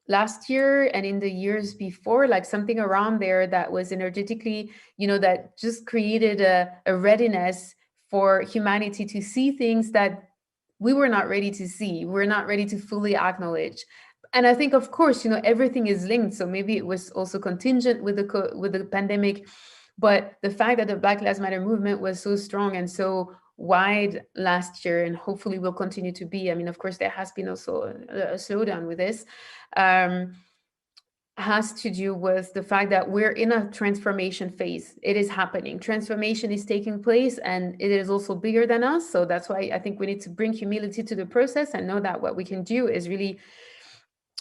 last year and in the years before, like something around there that was energetically, that just created a readiness for humanity to see things that we were not ready to see. We're not ready to fully acknowledge. And I think, of course, everything is linked. So maybe it was also contingent with the pandemic, but the fact that the Black Lives Matter movement was so strong and so wide last year, and hopefully will continue to be. I mean, of course, there has been also a slowdown with this, has to do with the fact that we're in a transformation phase. It is happening. Transformation is taking place, and it is also bigger than us. So that's why I think we need to bring humility to the process and know that what we can do is really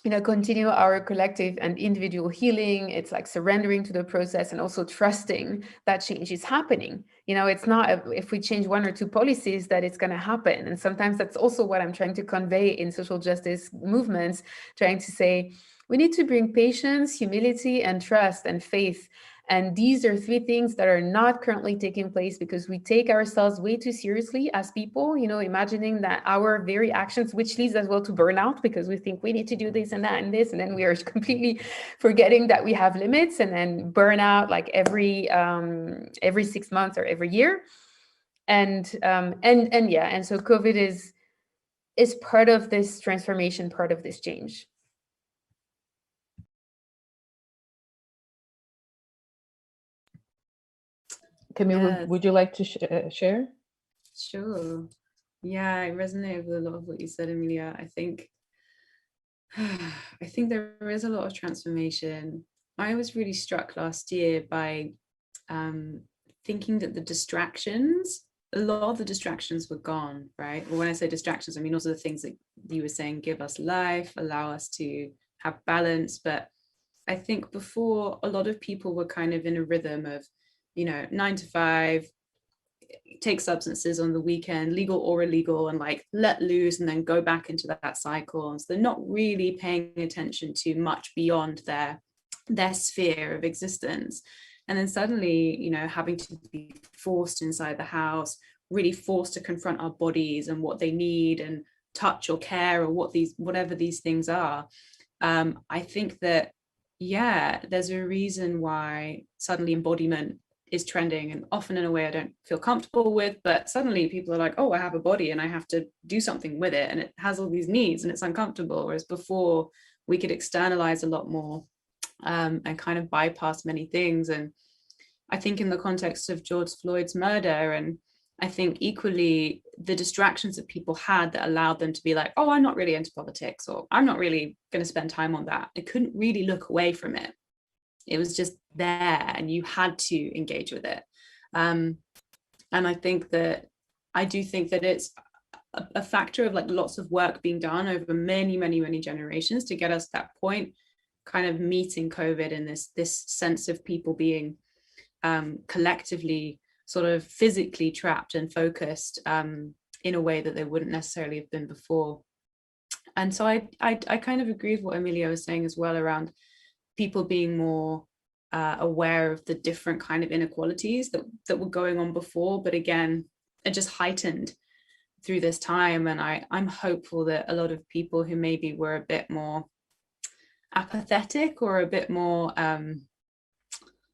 continue our collective and individual healing. It's like surrendering to the process and also trusting that change is happening. It's not if we change one or two policies that it's going to happen. And sometimes that's also what I'm trying to convey in social justice movements, trying to say we need to bring patience, humility, and trust and faith. And these are three things that are not currently taking place because we take ourselves way too seriously as people, imagining that our very actions, which leads as well to burnout, because we think we need to do this and that and this, and then we are completely forgetting that we have limits, and then burn out like every 6 months or every year. And so COVID is part of this transformation, part of this change. Camille, would you like to share? Sure. Yeah, I resonate with a lot of what you said, Emilia. I think there is a lot of transformation. I was really struck last year by thinking that a lot of the distractions were gone, right? Well, when I say distractions, I mean also the things that you were saying, give us life, allow us to have balance. But I think before, a lot of people were kind of in a rhythm of 9 to 5, take substances on the weekend, legal or illegal, and like let loose and then go back into that cycle. And so they're not really paying attention to much beyond their sphere of existence. And then suddenly, having to be forced inside the house, really forced to confront our bodies and what they need and touch or care or whatever these things are. I think that, there's a reason why suddenly embodiment is trending, and often in a way I don't feel comfortable with, but suddenly people are like, oh, I have a body and I have to do something with it, and it has all these needs and it's uncomfortable. Whereas before we could externalize a lot more and kind of bypass many things. And I think in the context of George Floyd's murder, and I think equally the distractions that people had that allowed them to be like, oh, I'm not really into politics, or I'm not really going to spend time on that. I couldn't really look away from it. It was just there and you had to engage with it. And I do think that it's a factor of like lots of work being done over many, many, many generations to get us to that point, kind of meeting COVID in this sense of people being collectively sort of physically trapped and focused in a way that they wouldn't necessarily have been before. And so I kind of agree with what Emilia was saying as well around people being more aware of the different kind of inequalities that were going on before, but again, are just heightened through this time. And I'm hopeful that a lot of people who maybe were a bit more apathetic or a bit more,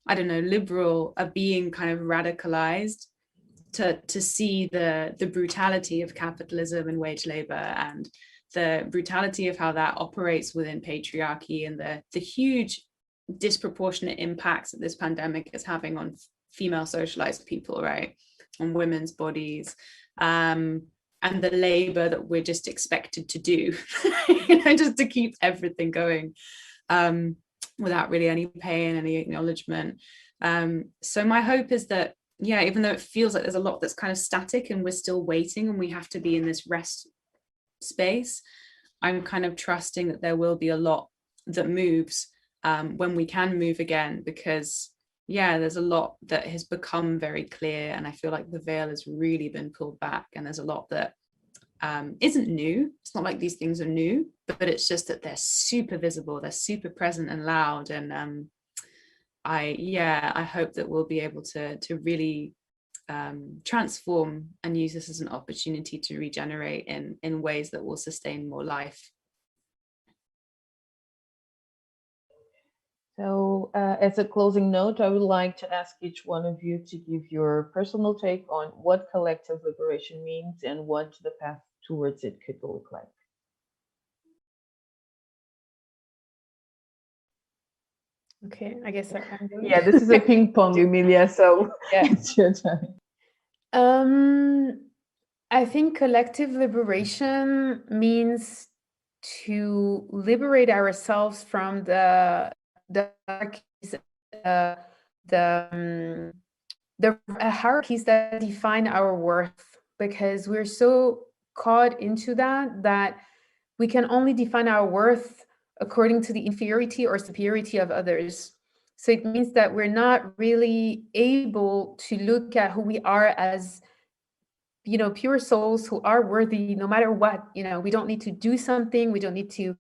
liberal, are being kind of radicalized to see the brutality of capitalism and wage labor, and the brutality of how that operates within patriarchy, and the huge disproportionate impacts that this pandemic is having on female socialized people, right, on women's bodies, and the labor that we're just expected to do just to keep everything going without really any pay and any acknowledgement. So my hope is that, even though it feels like there's a lot that's kind of static and we're still waiting and we have to be in this rest space, I'm kind of trusting that there will be a lot that moves when we can move again, because there's a lot that has become very clear, and I feel like the veil has really been pulled back, and there's a lot that isn't new. It's not like these things are new, but it's just that they're super visible, they're super present and loud. And I hope that we'll be able to really transform and use this as an opportunity to regenerate in ways that will sustain more life. So as a closing note, I would like to ask each one of you to give your personal take on what collective liberation means and what the path towards it could look like. Okay, I guess I can go. Yeah, this is a ping pong, Emilia, so it's your time. I think collective liberation means to liberate ourselves from the hierarchies that define our worth, because we're so caught into that we can only define our worth according to the inferiority or superiority of others. So it means that we're not really able to look at who we are as, you know, pure souls who are worthy no matter what. You know, we don't need to do something. We don't need to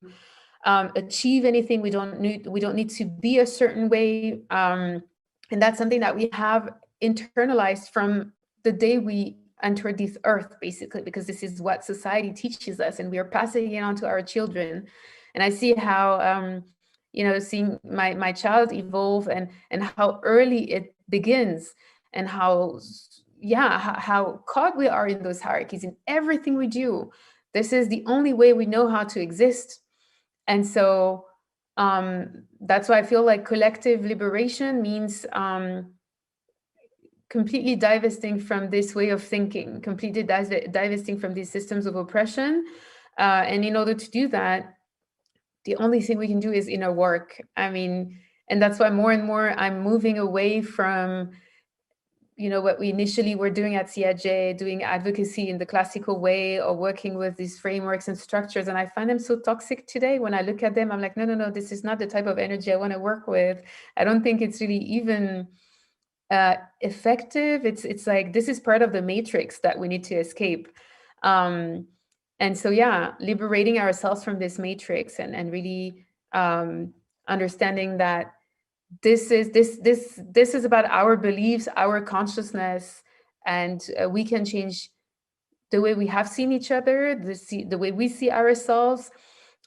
achieve anything. We don't need to be a certain way. And that's something that we have internalized from the day we entered this earth, basically, because this is what society teaches us, and we are passing it on to our children. And I see how, you know, seeing my child evolve and how early it begins, and how, yeah, how caught we are in those hierarchies in everything we do. This is the only way we know how to exist. And so that's why I feel like collective liberation means completely divesting from this way of thinking, completely divesting from these systems of oppression. And in order to do that, the only thing we can do is inner work. I mean, and that's why more and more I'm moving away from, you know, what we initially were doing at CIJ, doing advocacy in the classical way, or working with these frameworks and structures. And I find them so toxic today. When I look at them, I'm like, no, this is not the type of energy I want to work with. I don't think it's really even effective. It's like, this is part of the matrix that we need to escape. And so, yeah, liberating ourselves from this matrix and really understanding that this is about our beliefs, our consciousness, and we can change the way we have seen each other, the way we see ourselves,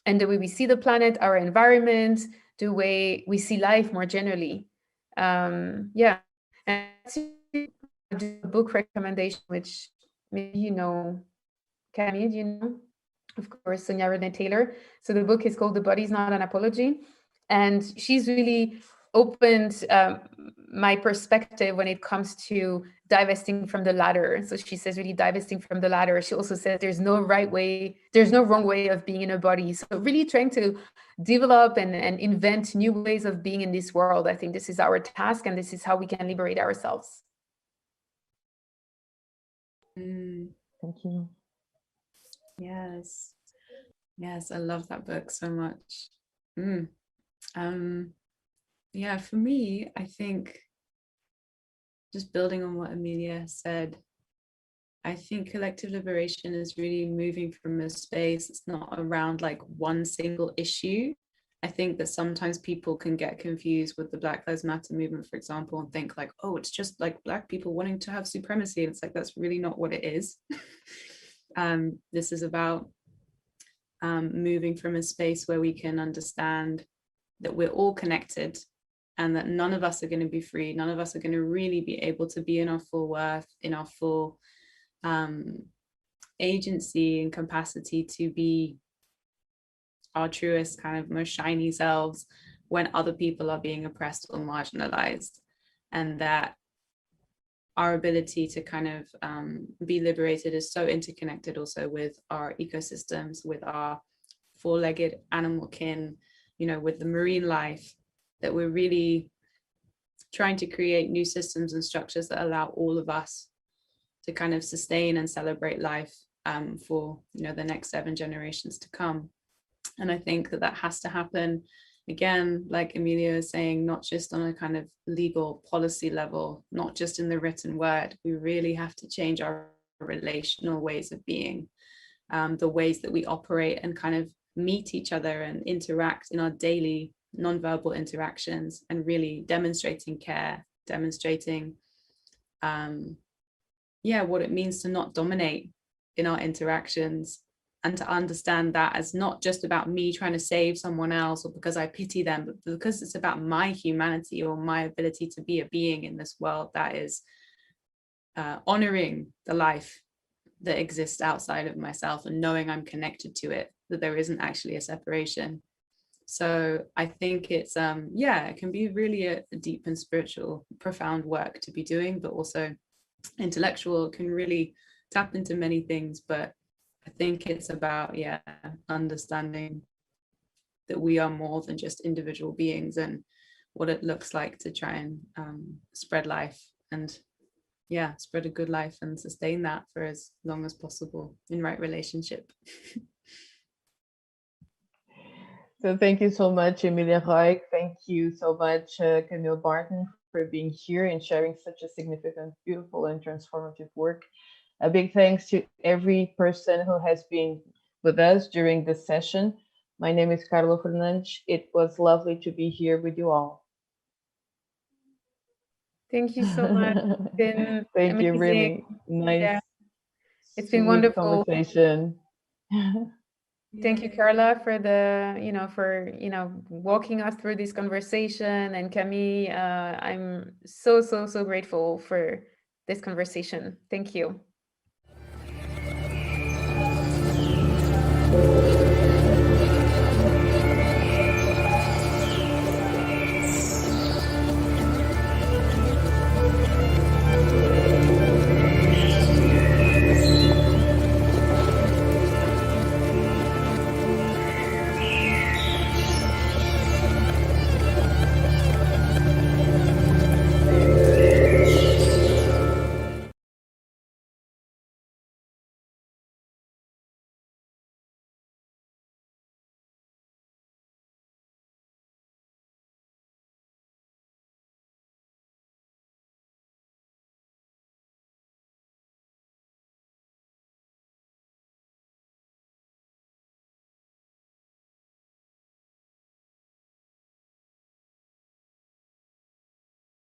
and the way we see the planet, our environment, the way we see life more generally. Yeah, and to do a book recommendation, which maybe you know, Camille, you know, of course, Sonia Renee Taylor. So the book is called The Body's Not an Apology, and she's really opened my perspective when it comes to divesting from the ladder. So she says really divesting from the ladder. She also says there's no right way, there's no wrong way of being in a body. So really trying to develop and invent new ways of being in this world. I think this is our task, and this is how we can liberate ourselves. Thank you. Yes, I love that book so much. Yeah, for me, I think, just building on what Amelia said, I think collective liberation is really moving from a space. It's not around like one single issue. I think that sometimes people can get confused with the Black Lives Matter movement, for example, and think like, oh, it's just like Black people wanting to have supremacy. And it's like, that's really not what it is. This is about moving from a space where we can understand that we're all connected, and that none of us are going to be free. None of us are going to really be able to be in our full worth, in our full agency and capacity to be our truest, kind of most shiny selves when other people are being oppressed or marginalized. And that our ability to kind of be liberated is so interconnected also with our ecosystems, with our four-legged animal kin, you know, with the marine life, that we're really trying to create new systems and structures that allow all of us to kind of sustain and celebrate life for, you know, the next 7 generations to come. And I think that has to happen, again, like Amelia is saying, not just on a kind of legal policy level, not just in the written word. We really have to change our relational ways of being, the ways that we operate and kind of meet each other and interact in our daily nonverbal interactions, and really demonstrating care, demonstrating what it means to not dominate in our interactions, and to understand that as not just about me trying to save someone else or because I pity them, but because it's about my humanity or my ability to be a being in this world that is honoring the life that exists outside of myself, and knowing I'm connected to it, that there isn't actually a separation. So I think it's, it can be really a deep and spiritual, profound work to be doing, but also intellectual, can really tap into many things. But I think it's about, understanding that we are more than just individual beings, and what it looks like to try and spread life, and spread a good life and sustain that for as long as possible in right relationship. So thank you so much, Emilia Ruijk. Thank you so much, Camille Barton, for being here and sharing such a significant, beautiful, and transformative work. A big thanks to every person who has been with us during this session. My name is Carla Fernandes. It was lovely to be here with you all. Thank you so much. It's been Thank you, amazing. really nice. Yeah. It's been sweet wonderful. Conversation. Thank you, Carla, for walking us through this conversation. And Camille, I'm so grateful for this conversation. Thank you.